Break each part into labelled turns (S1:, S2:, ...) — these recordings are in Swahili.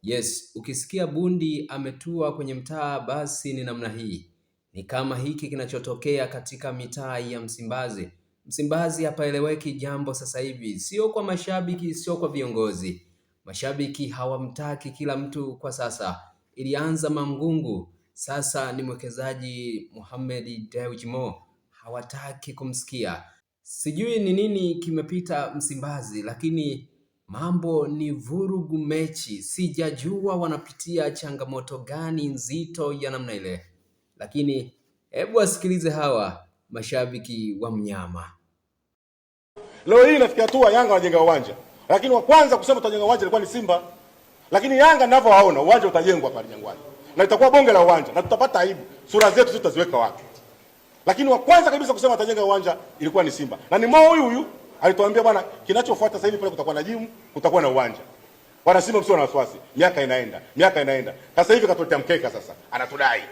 S1: Yes, ukisikia bundi ametua kwenye mtaa basi ni namna hii. Ni kama hiki kinachotokea katika mitaa ya Msimbazi. Msimbazi hapaeleweki jambo sasa hivi, sio kwa mashabiki, sio kwa viongozi. Mashabiki hawamtaki kila mtu kwa sasa. Ilianza Mangungu, sasa ni mwekezaji Mohamed Dewji Mo, hawataki kumsikia. Sijui ni nini kimepita Msimbazi, lakini mambo ni vurugu mechi. Sijajua wanapitia changamoto gani nzito ya namna ile, lakini hebu wasikilize hawa mashabiki wa mnyama.
S2: Leo hii nafikia hatua Yanga wajenga uwanja, lakini wa kwanza kusema tutajenga uwanja ilikuwa ni Simba. Lakini Yanga ninavyowaona uwanja utajengwa pale Jangwani na itakuwa bonge la uwanja na tutapata aibu, sura zetu sisi tutaziweka wapi? Lakini wa kwanza kabisa kusema tutajenga uwanja ilikuwa ni Simba, na ni Mo huyu alituambia bwana, kinachofuata sasa hivi pale kutakuwa na gym, kutakuwa na uwanja. Bwana Simba msio na wasiwasi, miaka inaenda. Sasa hivi katotea mkeka, sasa anatudai.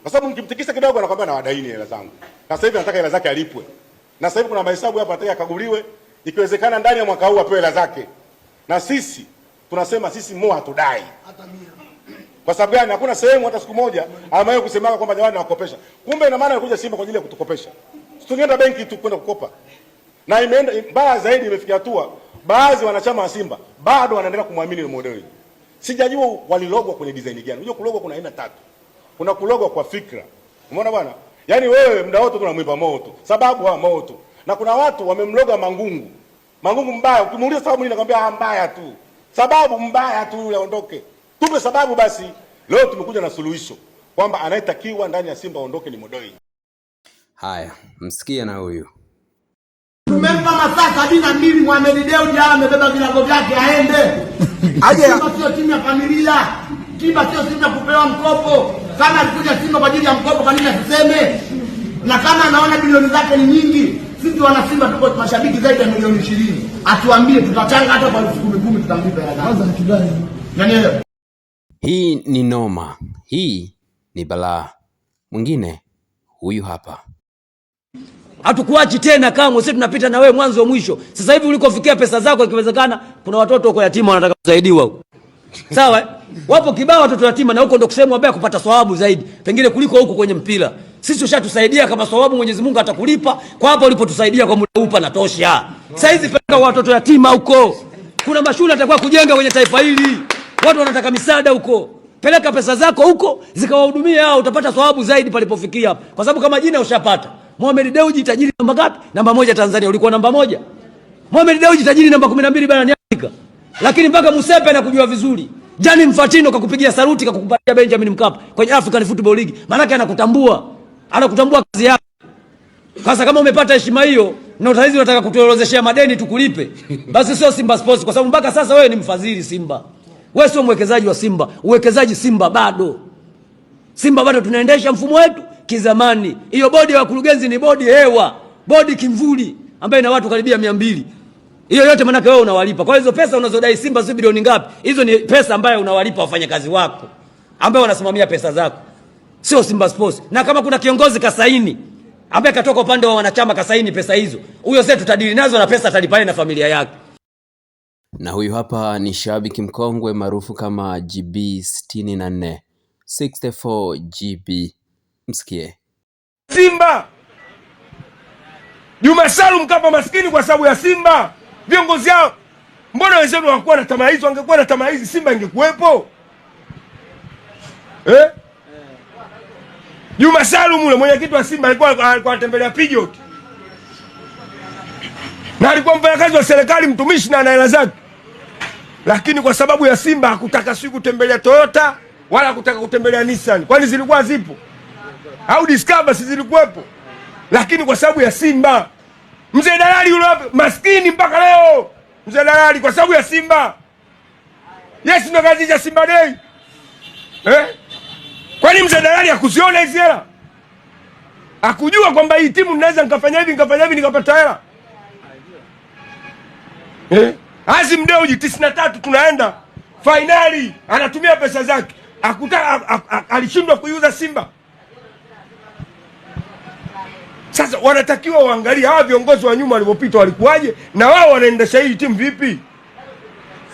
S2: Kwa sababu mkimtikisa kidogo anakuambia na wadaini hela zangu. Sasa hivi anataka hela zake alipwe. Na sasa hivi kuna mahesabu hapa anataka akaguliwe, ikiwezekana ndani ya mwaka huu apewe hela zake. Na sisi tunasema sisi Mo hatudai hata mia. Kwa sababu gani? Hakuna sehemu hata siku moja amaye kusema kwamba jamani nawakopesha. Kumbe ina maana alikuja Simba kwa ajili ya kutukopesha. Tungeenda benki tu kwenda kukopa. Na imeenda baya zaidi, imefikia hatua baadhi wanachama wa Simba bado wanaendelea kumwamini Mo Dewji. Sijajua walilogwa kwenye design gani. Unajua kulogwa kuna aina tatu. Kuna kulogwa kwa fikra. Umeona bwana? Yaani wewe muda wote tunamwiba moto. Sababu ha moto. Na kuna watu wamemloga Mangungu. Mangungu mbaya. Ukimuuliza sababu nini anakuambia mbaya tu. Sababu mbaya tu yule aondoke. Tupe sababu basi. Leo tumekuja na suluhisho kwamba anayetakiwa ndani ya Simba aondoke ni Mo Dewji.
S1: Haya, msikie na huyu.
S3: Tumempa masaa 72 Mohamed Dewji amebeba vilago vyake aende. Aje sio timu ya familia. Simba sio Simba kupewa mkopo. Kama alikuja Simba kwa ajili ya mkopo, kwa nini asiseme? Na kama anaona bilioni zake ni nyingi, sisi wana Simba tuko mashabiki zaidi ya milioni 20. Atuambie tutachanga hata kwa 10,000 tutamlipa hela gani? Kwanza nikidai. Yaani
S1: hii ni noma. Hii ni balaa. Mwingine huyu hapa.
S4: Hatukuachi tena kama sisi tunapita na wewe mwanzo mwisho. Sasa hivi ulikofikia pesa zako ikiwezekana kuna watoto wako yatima wanataka kusaidiwa huko. Sawa? Wapo kibao watoto yatima na huko ndo kusema wabaya kupata thawabu zaidi. Pengine kuliko huko kwenye mpira. Sisi ushatusaidia kama thawabu Mwenyezi Mungu atakulipa. Kwa hapo ulipotusaidia kwa muda upa na tosha. Sasa hizi peleka watoto yatima huko. Kuna mashule atakuwa kujenga kwenye taifa hili. Watu wanataka misaada huko. Peleka pesa zako huko zikawahudumia hao, utapata thawabu zaidi palipofikia hapo. Kwa sababu kama jina ushapata. Mohamed Dewji tajiri namba ngapi? Namba 1 Tanzania. Ulikuwa namba 1. Mohamed Dewji tajiri namba 12 barani Afrika. Lakini mpaka Musepe anakujua vizuri. Gianni Infantino kakupigia saluti kakupatia Benjamin Mkapa kwenye African Football League. Maana yake anakutambua. Anakutambua kazi yako. Sasa kama umepata heshima hiyo na utaizi unataka kutuorozeshea madeni tukulipe. Basi sio Simba Sports kwa sababu mpaka sasa wewe ni mfadhili Simba. Wewe sio mwekezaji wa Simba. Uwekezaji Simba bado. Simba bado tunaendesha mfumo wetu kizamani. Hiyo bodi ya wakurugenzi ni bodi hewa, bodi kimvuli ambayo ina watu karibia 200. Hiyo yote maana wewe unawalipa. Kwa hizo pesa unazodai Simba si bilioni ngapi? Hizo ni pesa ambayo unawalipa wafanyakazi wako ambao wanasimamia pesa zako. Sio Simba Sports. Na kama kuna kiongozi kasaini ambaye katoka upande wa wanachama kasaini pesa hizo, huyo sasa tutadili nazo na pesa atalipana na familia yake.
S1: Na huyu hapa ni shabiki mkongwe maarufu kama GB64 64 GB. Msikie.
S5: Simba Juma Salum kama maskini kwa sababu ya Simba. Viongozi hao mbona wenzenu hawakuwa na tamaa hizo? Angekuwa na tamaa hizi Simba ingekuwepo. Juma Salum yule mwenyekiti wa Simba alikuwa anatembelea Pijot. Na alikuwa mfanyakazi wa serikali mtumishi na ana hela zake. Lakini kwa sababu ya Simba hakutaka siku kutembelea Toyota wala kutaka kutembelea Nissan. Kwani zilikuwa zipo? Au Discover si zilikuwepo? Lakini kwa sababu ya Simba. Mzee Dalali yule maskini mpaka leo. Mzee Dalali kwa sababu ya Simba. Yes, ndo kazi ya Simba Day. Kwani Mzee Dalali hakuziona hizi hela? Hakujua kwamba hii timu ninaweza nikafanya hivi nikapata hela? Azim Dewji 93 tunaenda finali, anatumia pesa zake. Alishindwa kuiuza Simba. Sasa wanatakiwa waangalie hawa viongozi wa nyuma walipopita walikuwaje na wao wanaendesha hii timu vipi?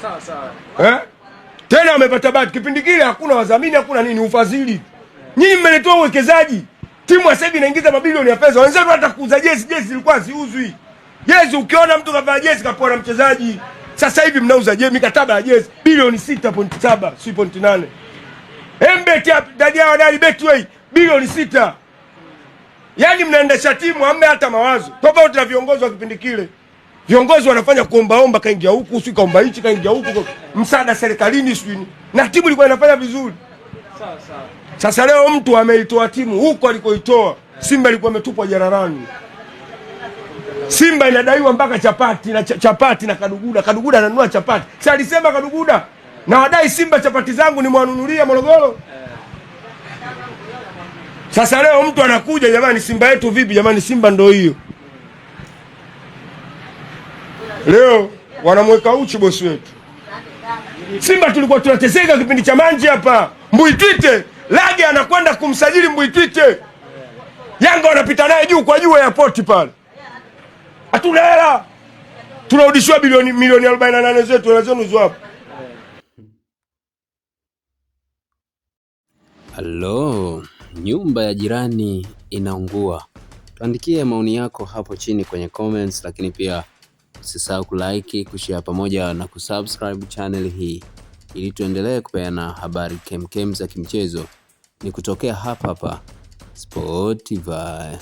S5: Sawa. Tena wamepata bahati. Kipindi kile hakuna wadhamini, hakuna nini, ufadhili. Nyinyi mmeletoa uwekezaji. Timu sasa hivi inaingiza mabilioni ya pesa. Wenzao hata kuuza jezi zilikuwa ziuzwi. Jezi ukiona mtu kavaa jezi kapora mchezaji. Sasa hivi mnauza jezi, mikataba ya jezi bilioni 6.7, 6.8. Mbet ya dadi yao dali Betway bilioni 6. Yaani mnaendesha timu hamna hata mawazo. Tofauti na viongozi wa kipindi kile. Viongozi wanafanya kuombaomba, kaingia huku, si kaomba hichi, kaingia huku, msaada serikalini sio. Na timu ilikuwa inafanya vizuri. Sasa leo mtu ameitoa timu huko alikoitoa. Simba ilikuwa imetupwa jararani. Simba inadaiwa mpaka chapati na Kaduguda. Kaduguda ananunua chapati. Sasa alisema Kaduguda, na wadai Simba chapati zangu ni mwanunulia Morogoro. Sasa leo mtu anakuja, jamani Simba yetu vipi? Jamani Simba ndio hiyo. Leo wanamweka uchi bosi wetu. Simba tulikuwa tunateseka kipindi cha Manji hapa. Mbuitwite, Lage anakwenda kumsajili Mbuitwite. Yanga wanapita naye juu kwa juu airport pale. Hatuna hela. Tunarudishwa milioni 48 zetu lazima hapo.
S1: Hello, nyumba ya jirani inaungua. Tuandikie maoni yako hapo chini kwenye comments, lakini pia usisahau kulike, kushare pamoja na kusubscribe channel hii ili tuendelee kupeana habari kemkem za kimchezo. Ni kutokea hapa Spotify.